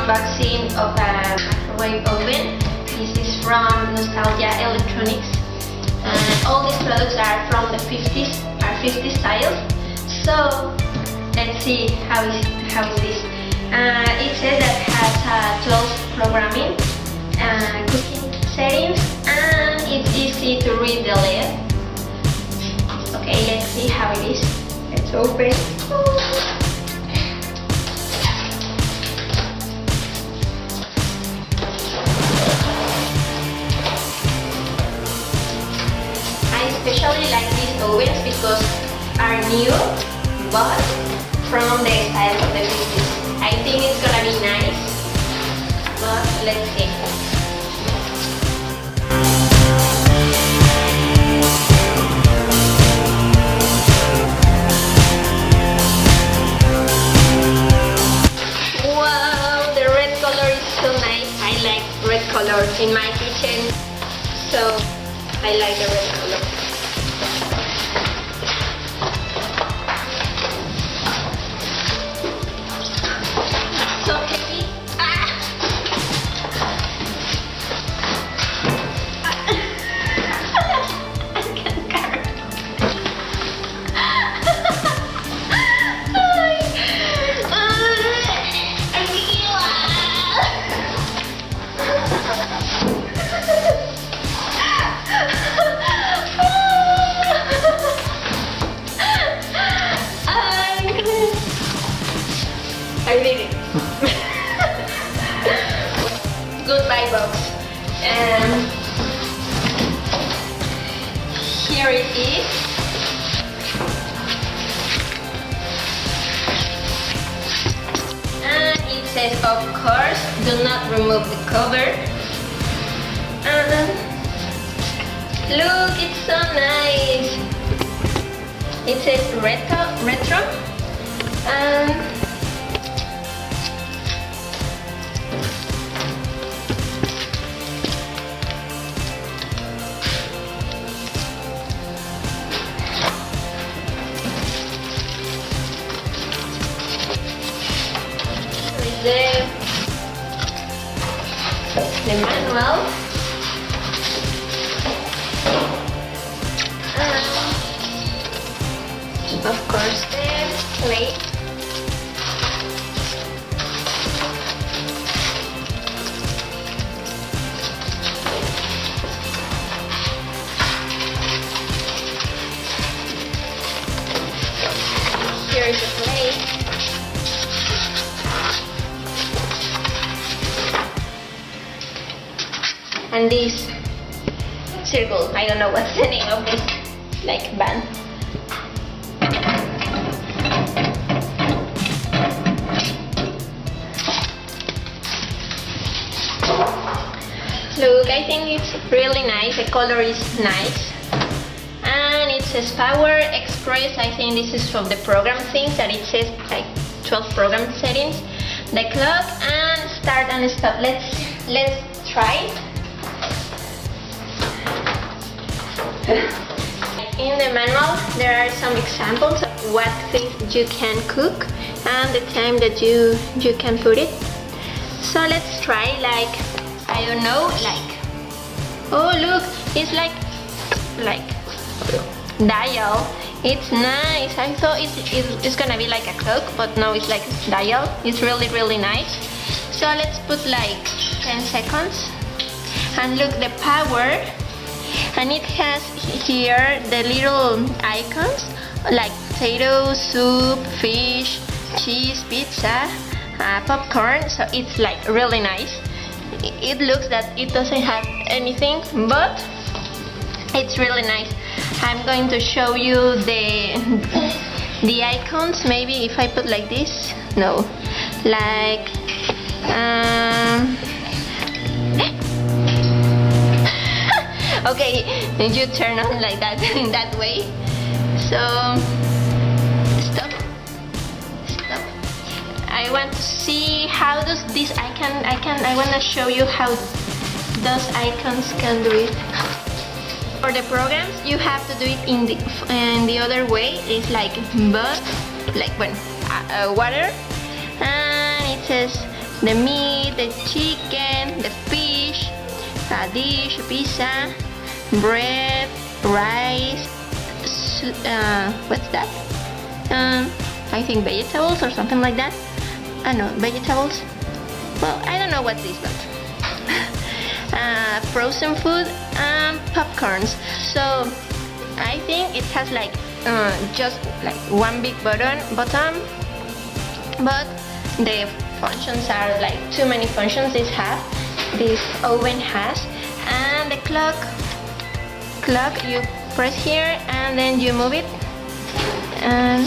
unboxing of a microwave oven. This is from Nostalgia Electronics. All these products are from the 50s, are 50 styles. So let's see how is this. It says that it has 12 programming, cooking settings, and it's easy to read the lid. Okay, let's see how it is. Let's open. I especially like these ovens because are new, but from the style of the 50s. I think it's gonna be nice, but let's see. Wow, the red color is so nice. I like red color in my kitchen, so I like the red color. So heavy. I can't carry. I did it. Goodbye box. And here it is. And it says, of course, do not remove the cover. And look, it's so nice. It says retro. And the manual, and of course the plate. Here is the plate. And this circle, I don't know what's the name of this, like band. Look, I think it's really nice, the color is nice. And it says Power Express, I think this is from the program things, that it says like 12 program settings. The clock and start and stop. Let's try it. In the manual there are some examples of what things you can cook and the time that you can put it. So let's try, like, I don't know, like, oh look, it's like dial. It's nice. I thought it's gonna be like a clock, but no, it's like dial. It's really nice. So let's put like 10 seconds and look, the power. And it has here the little icons like potato, soup, fish, cheese, pizza, popcorn. So it's like really nice. It looks that it doesn't have anything, but it's really nice. I'm going to show you the icons. Maybe if I put like this, no, like okay, you turn on like that in that way. So stop. I want to see how does this I want to show you how those icons can do it. For the programs, you have to do it in the other way. It's like water, and it says the meat, the chicken, the fish, a dish, pizza, bread, rice, what's that? I think vegetables or something like that. I know, vegetables. Well, I don't know what this, but frozen food and popcorns. So I think it has like just like one big button, but the functions are like too many functions this oven has. And the clock you press here and then you move it, and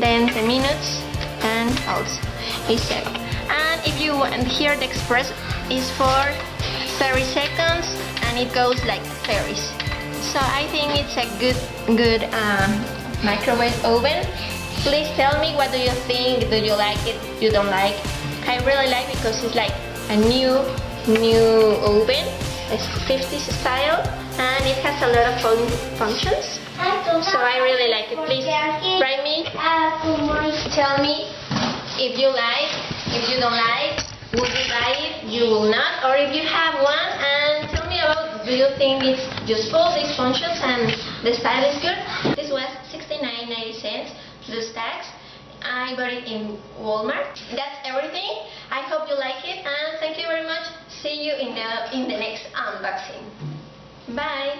then 10 minutes and also is set. And if you want, here the express is for 30 seconds and it goes like fairies. So I think it's a good microwave oven. Please tell me, what do you think? Do you like it? You don't like? I really like it because it's like a new oven. It's 50s style and it has a lot of functions. So I really like it. Please write me. Tell me if you like, if you don't like, would you buy it, you will not, or if you have one, and tell me about, do you think it's useful, these functions, and the style is good. This was $69.90 plus tax. I bought it in Walmart. That's everything. I hope you like it, and thank you very much. See you in the next unboxing. Bye.